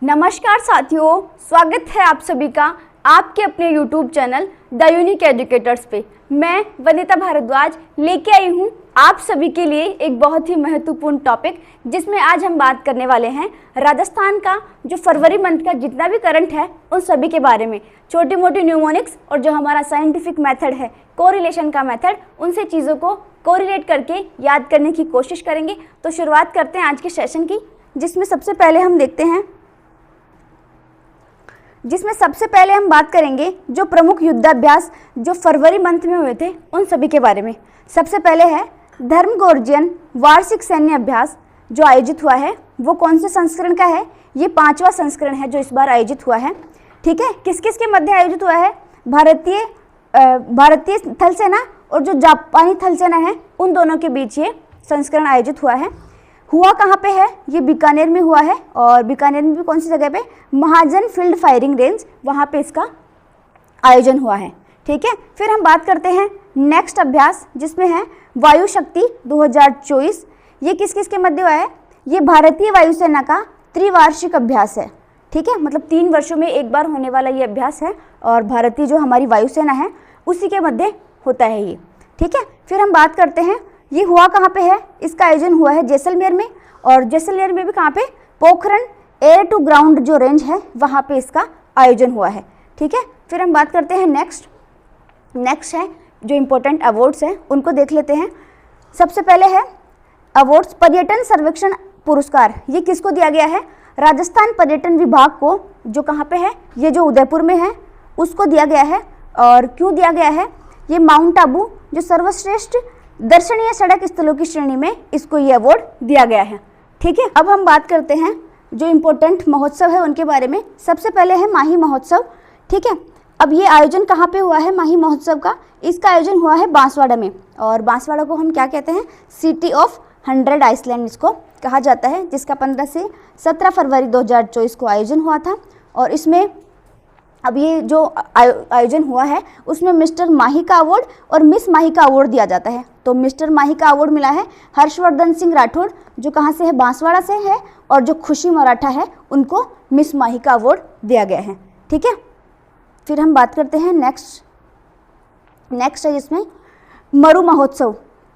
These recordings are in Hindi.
नमस्कार साथियों, स्वागत है आप सभी का आपके अपने YouTube channel the unique educators पे। मैं वनिता भारद्वाज लेके आई हूँ आप सभी के लिए एक बहुत ही महत्वपूर्ण टॉपिक, जिसमें आज हम बात करने वाले हैं राजस्थान का जो फरवरी मंथ का जितना भी करंट है उन सभी के बारे में। छोटी मोटी न्यूमोनिक्स और जो हमारा साइंटिफिक मेथड है कोरिलेशन का मेथड, उनसे चीज़ों को कोरिलेट करके याद करने की कोशिश करेंगे। तो शुरुआत करते हैं आज के सेशन की, जिसमें सबसे पहले हम बात करेंगे जो प्रमुख युद्धाभ्यास जो फरवरी मंथ में हुए थे उन सभी के बारे में। सबसे पहले है धर्मगोर्जियन वार्षिक सैन्य अभ्यास जो आयोजित हुआ है, वो कौन से संस्करण का है? ये 5वां संस्करण है जो इस बार आयोजित हुआ है। ठीक है, किस किस के मध्य आयोजित हुआ है? भारतीय थल सेना और जो जापानी थल सेना है उन दोनों के बीच ये संस्करण आयोजित हुआ है। हुआ कहाँ पे है? ये बीकानेर में हुआ है, और बीकानेर में भी कौन सी जगह पे? महाजन फील्ड फायरिंग रेंज, वहाँ पे इसका आयोजन हुआ है। ठीक है, फिर हम बात करते हैं नेक्स्ट अभ्यास, जिसमें है वायु शक्ति 2024। ये किस किस के मध्य हुआ है? ये भारतीय वायुसेना का त्रिवार्षिक अभ्यास है। ठीक है, मतलब 3 वर्षों में एक बार होने वाला ये अभ्यास है, और भारतीय जो हमारी वायुसेना है उसी के मध्य होता है ये। ठीक है, फिर हम बात करते हैं ये हुआ कहाँ पे है? इसका आयोजन हुआ है जैसलमेर में, और जैसलमेर में भी कहाँ पे? पोखरण एयर टू ग्राउंड जो रेंज है वहाँ पे इसका आयोजन हुआ है। ठीक है, फिर हम बात करते हैं नेक्स्ट है जो इम्पोर्टेंट अवार्ड्स हैं उनको देख लेते हैं। सबसे पहले है अवार्ड्स पर्यटन सर्वेक्षण पुरस्कार। ये किसको दिया गया है? राजस्थान पर्यटन विभाग को, जो कहाँ पे है? ये जो उदयपुर में है उसको दिया गया है। और क्यों दिया गया है? ये माउंट आबू जो सर्वश्रेष्ठ दर्शनीय सड़क स्थलों की श्रेणी में इसको ये अवार्ड दिया गया है। ठीक है, अब हम बात करते हैं जो इम्पोर्टेंट महोत्सव है उनके बारे में। सबसे पहले है माही महोत्सव। ठीक है, अब ये आयोजन कहाँ पे हुआ है माही महोत्सव का? इसका आयोजन हुआ है बांसवाड़ा में, और बांसवाड़ा को हम क्या कहते हैं? सिटी ऑफ 100 आइसलैंड इसको कहा जाता है, जिसका 15 से 17 फरवरी 2024 को आयोजन हुआ था। और इसमें अब ये जो आयोजन हुआ है उसमें मिस्टर माही का अवार्ड और मिस माही का अवार्ड दिया जाता है। तो मिस्टर माही का अवार्ड मिला है हर्षवर्धन सिंह राठौड़, जो कहाँ से है? बांसवाड़ा से है, और जो खुशी मराठा है उनको मिस माही का अवार्ड दिया गया है। ठीक है, फिर हम बात करते हैं नेक्स्ट है जिसमें मरु महोत्सव,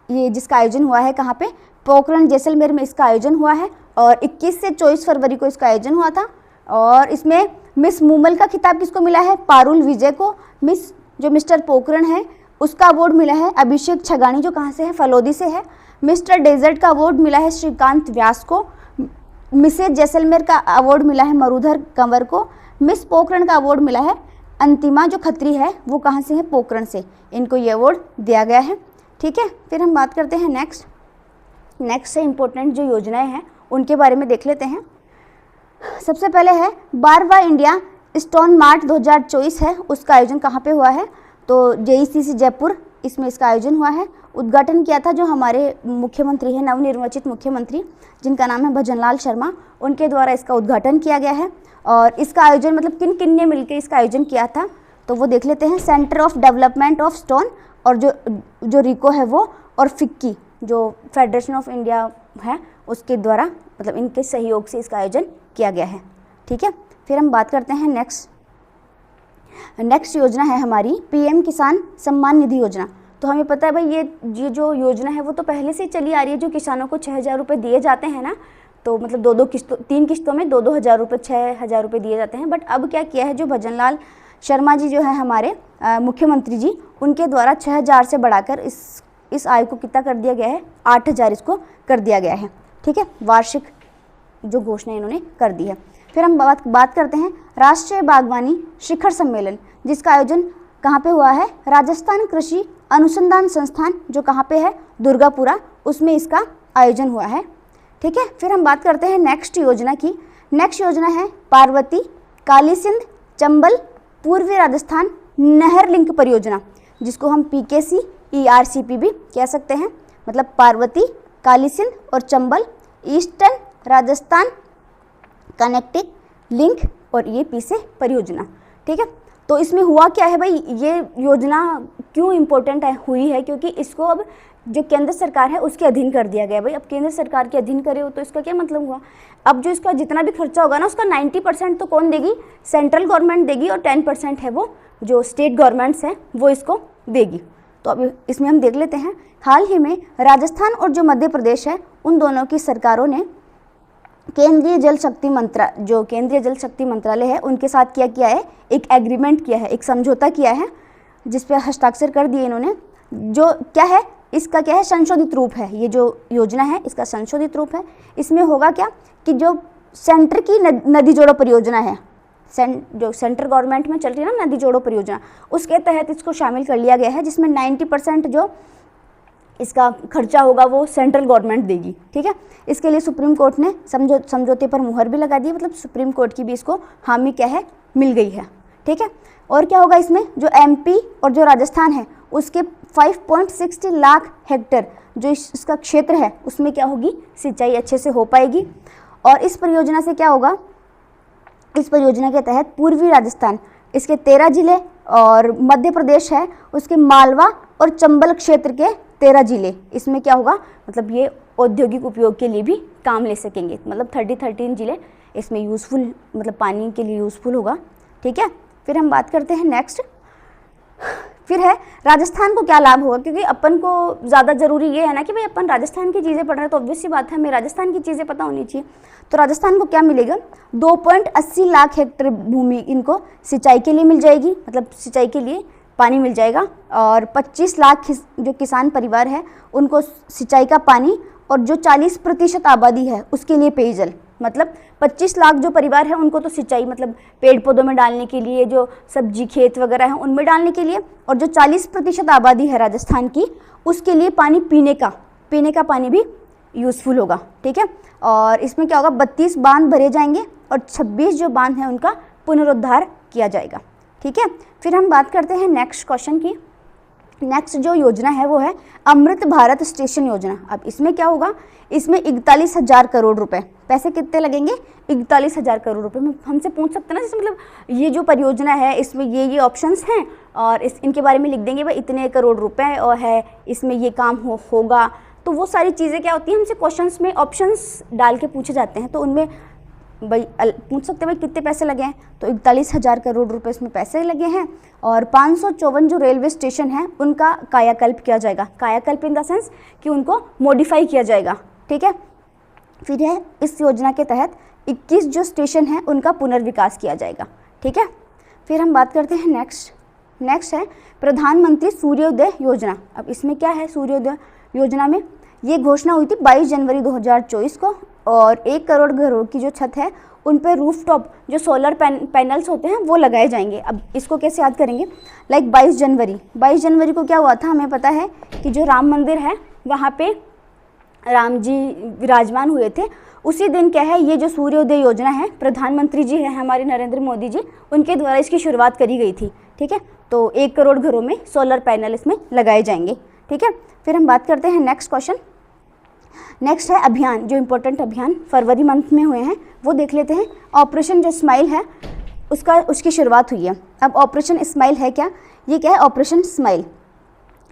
ये जिसका आयोजन हुआ है कहाँ पे? पोखरण जैसलमेर में इसका आयोजन हुआ है, और 21 से 24 फरवरी को इसका आयोजन हुआ था। और इसमें मिस मूमल का खिताब किसको मिला है? पारुल विजय को। मिस जो मिस्टर पोखरण है उसका अवार्ड मिला है अभिषेक छगानी, जो कहाँ से है? फलोदी से है। मिस्टर डेजर्ट का अवार्ड मिला है श्रीकांत व्यास को। मिसेज जैसलमेर का अवार्ड मिला है मरुधर कंवर को। मिस पोखरण का अवार्ड मिला है अंतिमा जो खत्री है, वो कहाँ से है? पोखरण से। इनको ये अवार्ड दिया गया है। ठीक है, फिर हम बात करते हैं नेक्स्ट से इम्पोर्टेंट जो योजनाएं हैं उनके बारे में देख लेते हैं। सबसे पहले है 12वां इंडिया स्टोन मार्ट 2024 है, उसका आयोजन कहाँ पे हुआ है? तो JECC जयपुर, इसमें इसका आयोजन हुआ है। उद्घाटन किया था जो हमारे मुख्यमंत्री हैं, नवनिर्वाचित मुख्यमंत्री जिनका नाम है भजनलाल शर्मा, उनके द्वारा इसका उद्घाटन किया गया है। और इसका आयोजन मतलब किन किन ने मिलकर इसका आयोजन किया था, तो वो देख लेते हैं। Centre of development of stone, और जो रिको है वो, और फिक्की जो फेडरेशन ऑफ इंडिया है उसके द्वारा, मतलब इनके सहयोग से इसका आयोजन किया गया है। ठीक है, फिर हम बात करते हैं नेक्स्ट योजना है हमारी PM किसान सम्मान निधि योजना। तो हमें पता है भाई ये जो योजना है वो तो पहले से ही चली आ रही है, जो किसानों को 6,000 रुपये दिए जाते हैं ना, तो मतलब 3 किस्तों में 2-2 हज़ार रुपये, 6,000 रुपये दिए जाते हैं। बट अब क्या किया है, जो भजनलाल शर्मा जी जो है हमारे मुख्यमंत्री जी, उनके द्वारा 6,000 से बढ़ाकर इस आय को कितना कर दिया गया है? 8,000 इसको कर दिया गया है। ठीक है, वार्षिक जो घोषणा इन्होंने कर दी है। फिर हम बात करते हैं राष्ट्रीय बागवानी शिखर सम्मेलन, जिसका आयोजन कहाँ पे हुआ है? राजस्थान कृषि अनुसंधान संस्थान, जो कहाँ पे है? दुर्गापुरा, उसमें इसका आयोजन हुआ है। ठीक है, फिर हम बात करते हैं नेक्स्ट योजना की। नेक्स्ट योजना है पार्वती कालीसिंध चंबल पूर्वी राजस्थान नहर लिंक परियोजना, जिसको हम PKC ERCP भी कह सकते हैं। मतलब पार्वती कालीसिंध और Chambal eastern Rajasthan connecting link, और ये P से परियोजना। ठीक है, तो इसमें हुआ क्या है भाई, ये योजना क्यों इम्पोर्टेंट हुई है, क्योंकि इसको अब जो केंद्र सरकार है उसके अधीन कर दिया गया। भाई अब केंद्र सरकार के अधीन करे हो तो इसका क्या मतलब हुआ, अब जो इसका जितना भी खर्चा होगा ना उसका 90% तो कौन देगी, सेंट्रल गवर्नमेंट देगी, और 10% है वो जो स्टेट गवर्नमेंट्स हैं वो इसको देगी। तो अब इसमें हम देख लेते हैं, हाल ही में राजस्थान और जो मध्य प्रदेश है उन दोनों की सरकारों ने केंद्रीय जल शक्ति मंत्रालय है उनके साथ क्या किया है, एक एग्रीमेंट किया है, एक समझौता किया है जिस पे हस्ताक्षर कर दिए इन्होंने। जो क्या है, इसका क्या है, संशोधित रूप है, ये जो योजना है इसका संशोधित रूप है। इसमें होगा क्या कि जो सेंटर की नदी जोड़ो परियोजना है, जो सेंट्रल गवर्नमेंट में चल रही है ना नदी जोड़ो परियोजना, उसके तहत इसको शामिल कर लिया गया है, जिसमें 90% जो इसका खर्चा होगा वो सेंट्रल गवर्नमेंट देगी। ठीक है, इसके लिए सुप्रीम कोर्ट ने समझौते पर मुहर भी लगा दी, मतलब सुप्रीम कोर्ट की भी इसको हामी क्या है, मिल गई है। ठीक है, और क्या होगा इसमें, जो एमपी और जो राजस्थान है उसके 5.60 लाख हेक्टेयर जो इसका क्षेत्र है उसमें क्या होगी, सिंचाई अच्छे से हो पाएगी। और इस परियोजना से क्या होगा, इस परियोजना के तहत पूर्वी राजस्थान इसके 13 जिले और मध्य प्रदेश है उसके मालवा और चंबल क्षेत्र के 13 जिले, इसमें क्या होगा, मतलब ये औद्योगिक उपयोग के लिए भी काम ले सकेंगे, मतलब 13 जिले इसमें यूज़फुल, मतलब पानी के लिए यूज़फुल होगा। ठीक है, फिर हम बात करते हैं नेक्स्ट, फिर है राजस्थान को क्या लाभ होगा, क्योंकि अपन को ज़्यादा ज़रूरी ये है ना कि भाई अपन राजस्थान की चीज़ें पढ़ रहे हैं तो ऑब्वियस सी बात है हमें राजस्थान की चीज़ें पता होनी चाहिए। तो राजस्थान को क्या मिलेगा, 2.80 लाख हेक्टेयर भूमि इनको सिंचाई के लिए मिल जाएगी, मतलब सिंचाई के लिए पानी मिल जाएगा। और 25 लाख जो किसान परिवार है उनको सिंचाई का पानी, और जो 40% आबादी है उसके लिए पेयजल, मतलब 25 लाख जो परिवार है उनको तो सिंचाई, मतलब पेड़ पौधों में डालने के लिए, जो सब्जी खेत वगैरह हैं उनमें डालने के लिए, और जो 40% आबादी है राजस्थान की उसके लिए पानी पीने का पानी भी यूज़फुल होगा। ठीक है, और इसमें क्या होगा, 32 बांध भरे जाएंगे और 26 जो बांध हैं उनका पुनरुद्धार किया जाएगा। ठीक है, फिर हम बात करते हैं नेक्स्ट क्वेश्चन की। नेक्स्ट जो योजना है वो है अमृत भारत स्टेशन योजना। अब इसमें क्या होगा, इसमें 41,000 करोड़ रुपए, पैसे कितने लगेंगे, 41,000 करोड़ रुपए में हमसे पूछ सकते हैं ना, जैसे मतलब ये जो परियोजना है इसमें ये ऑप्शंस हैं और इनके बारे में लिख देंगे भाई इतने करोड़ रुपए और है, इसमें ये काम होगा। तो वो सारी चीज़ें क्या होती हैं, हमसे क्वेश्चंस में ऑप्शंस डाल के पूछे जाते हैं, तो उनमें भाई पूछ सकते हैं भाई कितने पैसे लगे हैं, तो 41,000 करोड़ रुपए इसमें पैसे लगे हैं। और 554 जो रेलवे स्टेशन हैं उनका कायाकल्प किया जाएगा, कायाकल्प इन द सेंस कि उनको मॉडिफाई किया जाएगा। ठीक है, फिर है इस योजना के तहत 21 जो स्टेशन हैं उनका पुनर्विकास किया जाएगा। ठीक है, फिर हम बात करते हैं नेक्स्ट है प्रधानमंत्री सूर्योदय योजना। अब इसमें क्या है, सूर्योदय योजना में ये घोषणा हुई थी 22 जनवरी 2024 को, और 1 करोड़ घरों की जो छत है उन पर रूफटॉप जो सोलर पैनल्स होते हैं वो लगाए जाएंगे। अब इसको कैसे याद करेंगे, लाइक 22 जनवरी को क्या हुआ था, हमें पता है कि जो राम मंदिर है वहाँ पे राम जी विराजमान हुए थे। उसी दिन क्या है, ये जो सूर्योदय योजना है प्रधानमंत्री जी है हमारे नरेंद्र मोदी जी, उनके द्वारा इसकी शुरुआत करी गई थी। ठीक है, तो 1 करोड़ घरों में सोलर पैनल इसमें लगाए जाएंगे। ठीक है, फिर हम बात करते हैं नेक्स्ट क्वेश्चन। नेक्स्ट है अभियान, जो इम्पोर्टेंट अभियान फरवरी मंथ में हुए हैं वो देख लेते हैं। ऑपरेशन जो स्माइल है उसकी शुरुआत हुई है। अब ऑपरेशन स्माइल है क्या, ये क्या है ऑपरेशन स्माइल,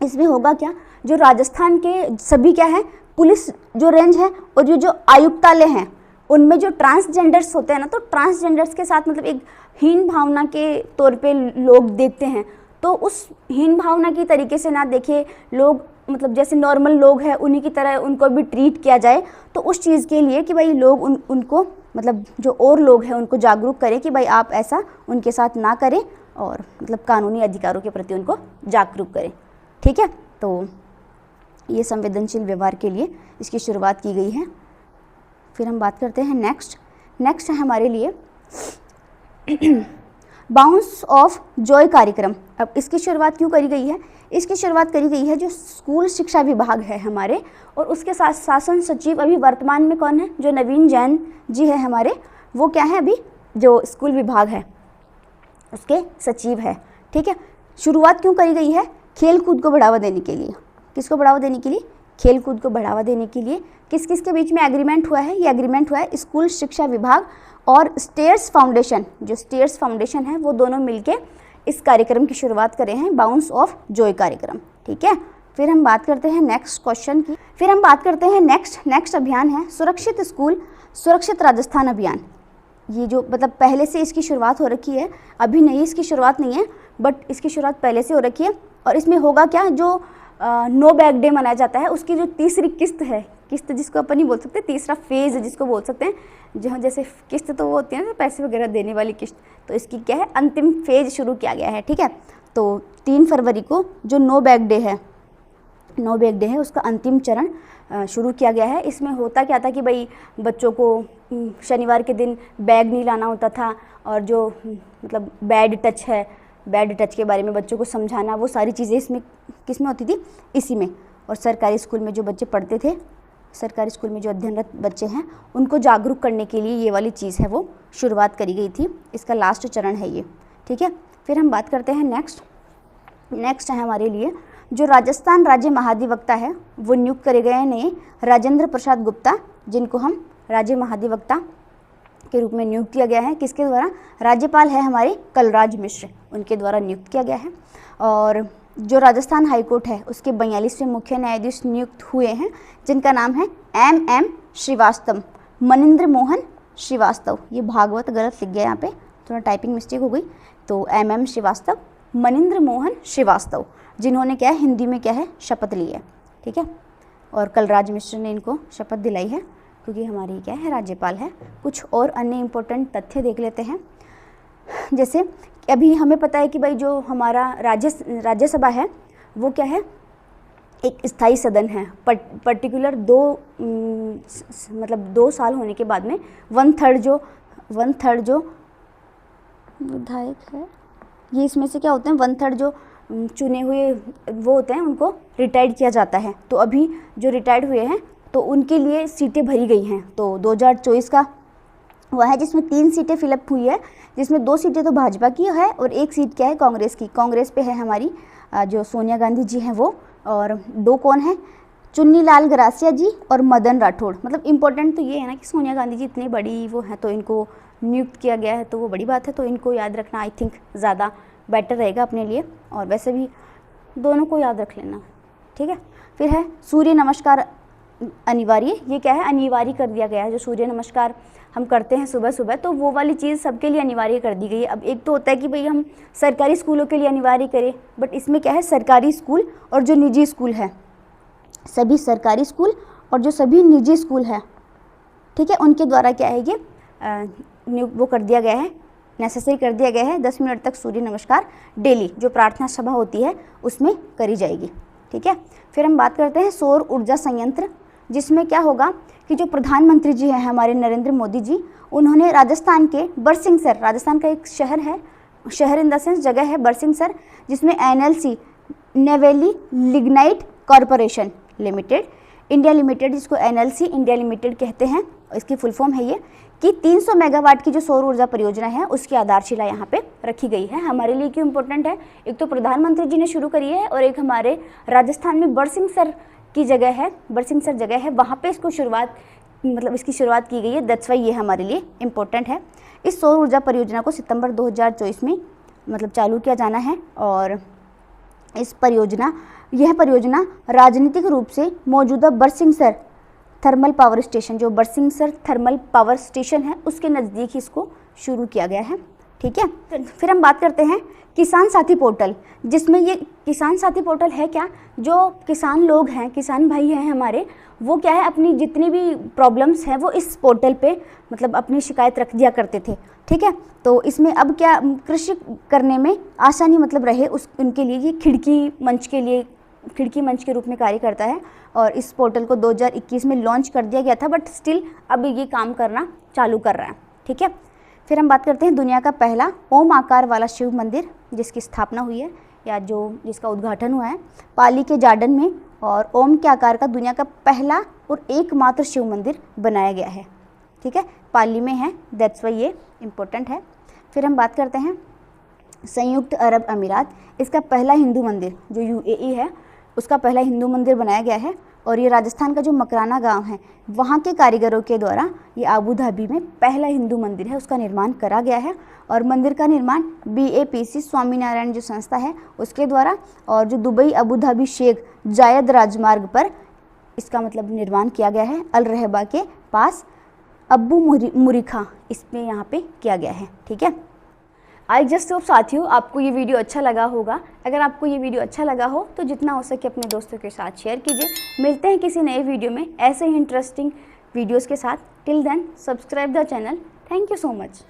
इसमें होगा क्या, जो राजस्थान के सभी क्या है पुलिस जो रेंज है और ये जो आयुक्तालय हैं उनमें जो ट्रांसजेंडर्स होते हैं ना, तो ट्रांसजेंडर्स के साथ मतलब एक हीन भावना के तौर पे लोग देखते हैं, तो उस हीन भावना की तरीके से ना देखे लोग, मतलब जैसे नॉर्मल लोग हैं उन्हीं की तरह उनको भी ट्रीट किया जाए। तो उस चीज़ के लिए कि भाई लोग उनको मतलब जो और लोग हैं उनको जागरूक करें कि भाई आप ऐसा उनके साथ ना करें, और मतलब कानूनी अधिकारों के प्रति उनको जागरूक करें। ठीक है, तो ये संवेदनशील व्यवहार के लिए इसकी शुरुआत की गई है। फिर हम बात करते हैं नेक्स्ट है हमारे लिए बाउंस ऑफ जॉय कार्यक्रम। अब इसकी शुरुआत क्यों करी गई है, इसकी शुरुआत करी गई है जो स्कूल शिक्षा विभाग है हमारे, और उसके साथ शासन सचिव अभी वर्तमान में कौन है, जो नवीन जैन जी है हमारे, वो क्या है अभी जो स्कूल विभाग है उसके सचिव है। ठीक है, शुरुआत क्यों करी गई है, खेल कूद को बढ़ावा देने के लिए। किसको बढ़ावा देने के लिए, खेल कूद को बढ़ावा देने के लिए। किस किस के बीच में एग्रीमेंट हुआ है, ये एग्रीमेंट हुआ है स्कूल शिक्षा विभाग और स्टेयर्स फाउंडेशन, जो स्टेयर्स फाउंडेशन है वो दोनों मिलके इस कार्यक्रम की शुरुआत करे हैं, बाउंस ऑफ जॉय कार्यक्रम। ठीक है, फिर हम बात करते हैं नेक्स्ट क्वेश्चन की। फिर हम बात करते हैं नेक्स्ट अभियान है सुरक्षित स्कूल सुरक्षित राजस्थान अभियान। ये जो मतलब पहले से इसकी शुरुआत हो रखी है, अभी नहीं इसकी शुरुआत नहीं है, बट इसकी शुरुआत पहले से हो रखी है। और इसमें होगा क्या, जो नो बैग डे मनाया जाता है उसकी जो तीसरी किस्त है, किस्त जिसको अपन नहीं बोल सकते, तीसरा फेज़ जिसको बोल सकते हैं, जहाँ जैसे किस्त तो वो होती है ना पैसे वगैरह देने वाली किस्त, तो इसकी क्या है अंतिम फेज़ शुरू किया गया है। ठीक है, तो 3 फरवरी को जो नो बैग डे है उसका अंतिम चरण शुरू किया गया है। इसमें होता क्या था कि भाई बच्चों को शनिवार के दिन बैग नहीं लाना होता था, और जो मतलब बैड टच के बारे में बच्चों को समझाना, वो सारी चीज़ें इसमें किस में होती थी, इसी में। और सरकारी स्कूल में जो बच्चे पढ़ते थे, सरकारी स्कूल में जो अध्ययनरत बच्चे हैं, उनको जागरूक करने के लिए ये वाली चीज़ है वो शुरुआत करी गई थी। इसका लास्ट चरण है ये। ठीक है, फिर हम बात करते हैं नेक्स्ट है हमारे लिए जो राजस्थान राज्य महाधिवक्ता है, वो नियुक्त करे गए हैं राजेंद्र प्रसाद गुप्ता, जिनको हम राज्य महाधिवक्ता के रूप में नियुक्त किया गया है। किसके द्वारा, राज्यपाल है हमारे कलराज मिश्र, उनके द्वारा नियुक्त किया गया है। और जो राजस्थान हाईकोर्ट है उसके 42वें मुख्य न्यायाधीश नियुक्त हुए हैं, जिनका नाम है M श्रीवास्तव, मनिंद्र मोहन श्रीवास्तव। ये भागवत गलत लिख गया यहाँ पे, थोड़ा टाइपिंग मिस्टेक हो गई। तो M श्रीवास्तव, मनिंद्र मोहन श्रीवास्तव, जिन्होंने क्या है हिंदी में क्या है शपथ ली है। ठीक है, और कलराज मिश्र ने इनको शपथ दिलाई है, क्योंकि हमारी क्या है राज्यपाल है। कुछ और अन्य इम्पोर्टेंट तथ्य देख लेते हैं। जैसे अभी हमें पता है कि भाई जो हमारा राज्यसभा है वो क्या है, एक स्थायी सदन है। पर्टिकुलर 2 साल होने के बाद में 1/3 जो विधायक है, ये इसमें से क्या होते हैं, 1/3 जो चुने हुए वो होते हैं, उनको रिटायर्ड किया जाता है। तो अभी जो रिटायर्ड हुए हैं तो उनके लिए सीटें भरी गई हैं। तो 2024 का वह है जिसमें 3 सीटें फिलअप हुई है, जिसमें 2 सीटें तो भाजपा की है और 1 सीट क्या है कांग्रेस की। कांग्रेस पे है हमारी जो सोनिया गांधी जी हैं वो, और 2 कौन है, चुन्नी लाल गरासिया जी और मदन राठौड़। मतलब इम्पोर्टेंट तो ये है ना कि सोनिया गांधी जी इतनी बड़ी वो हैं, तो इनको नियुक्त किया गया है, तो वो बड़ी बात है। तो इनको याद रखना आई थिंक ज़्यादा बेटर रहेगा अपने लिए, और वैसे भी दोनों को याद रख लेना। ठीक है, फिर है सूर्य नमस्कार अनिवार्य। ये क्या है, अनिवार्य कर दिया गया है। जो सूर्य नमस्कार हम करते हैं सुबह सुबह, तो वो वाली चीज़ सबके लिए अनिवार्य कर दी गई है। अब एक तो होता है कि भाई हम सरकारी स्कूलों के लिए अनिवार्य करें, बट इसमें क्या है, सरकारी स्कूल और जो निजी स्कूल है, सभी सरकारी स्कूल और जो सभी निजी स्कूल है, ठीक है, उनके द्वारा क्या है ये वो कर दिया गया है, नेसेसरी कर दिया गया है। 10 मिनट तक सूर्य नमस्कार डेली जो प्रार्थना सभा होती है उसमें करी जाएगी। ठीक है, फिर हम बात करते हैं सौर ऊर्जा संयंत्र, जिसमें क्या होगा कि जो प्रधानमंत्री जी हैं हमारे नरेंद्र मोदी जी, उन्होंने राजस्थान के बरसिंहसर, राजस्थान का एक शहर है, शहर इन द सेंस जगह है बरसिंहसर, जिसमें NLC Neyveli lignite corporation limited India limited, जिसको NLC इंडिया लिमिटेड कहते हैं, इसकी फुल फॉर्म है ये, कि 300 मेगावाट की जो सौर ऊर्जा परियोजना है उसकी आधारशिला यहाँ पे रखी गई है। हमारे लिए क्यों इम्पोर्टेंट है, एक तो प्रधानमंत्री जी ने शुरू करी है, और एक हमारे राजस्थान में बरसिंहसर की जगह है, बरसिंहसर जगह है, वहाँ पे इसको इसकी शुरुआत की गई है। दैट्स वाई ये हमारे लिए इम्पोर्टेंट है। इस सौर ऊर्जा परियोजना को सितंबर 2024 में चालू किया जाना है, और यह परियोजना राजनीतिक रूप से मौजूदा बरसिंहसर थर्मल पावर स्टेशन, जो बरसिंहसर थर्मल पावर स्टेशन है, उसके नज़दीक ही इसको शुरू किया गया है। ठीक है, फिर हम बात करते हैं किसान साथी पोर्टल, जिसमें ये किसान साथी पोर्टल है क्या, जो किसान लोग हैं, किसान भाई हैं हमारे, वो क्या है अपनी जितनी भी प्रॉब्लम्स हैं वो इस पोर्टल पे अपनी शिकायत रख दिया करते थे। ठीक है, तो इसमें अब क्या कृषि करने में आसानी रहे उनके लिए ये खिड़की मंच के रूप में कार्य करता है, और इस पोर्टल को 2021 में लॉन्च कर दिया गया था, बट स्टिल अब ये काम करना चालू कर रहा है। ठीक है, फिर हम बात करते हैं दुनिया का पहला ओम आकार वाला शिव मंदिर, जिसकी स्थापना हुई है या जिसका उद्घाटन हुआ है पाली के जार्डन में, और ओम के आकार का दुनिया का पहला और एकमात्र शिव मंदिर बनाया गया है। ठीक है, पाली में है, दैट्स वाई ये इम्पोर्टेंट है। फिर हम बात करते हैं संयुक्त अरब अमीरात, इसका पहला हिंदू मंदिर जो UAE है उसका पहला हिंदू मंदिर बनाया गया है, और ये राजस्थान का जो मकराना गांव है वहाँ के कारीगरों के द्वारा ये अबू धाबी में पहला हिंदू मंदिर है उसका निर्माण करा गया है। और मंदिर का निर्माण BAPC स्वामीनारायण जो संस्था है उसके द्वारा, और जो दुबई अबू धाबी शेख जायद राजमार्ग पर इसका मतलब निर्माण किया गया है। अल रहबा के पास अब्बू मुरिखा इसमें यहाँ पे किया गया है। ठीक है, आई जस्ट होप साथियों आपको ये वीडियो अच्छा लगा होगा। अगर आपको ये वीडियो अच्छा लगा हो तो जितना हो सके अपने दोस्तों के साथ शेयर कीजिए। मिलते हैं किसी नए वीडियो में ऐसे ही इंटरेस्टिंग वीडियोस के साथ। Till then subscribe the channel. Thank you so much.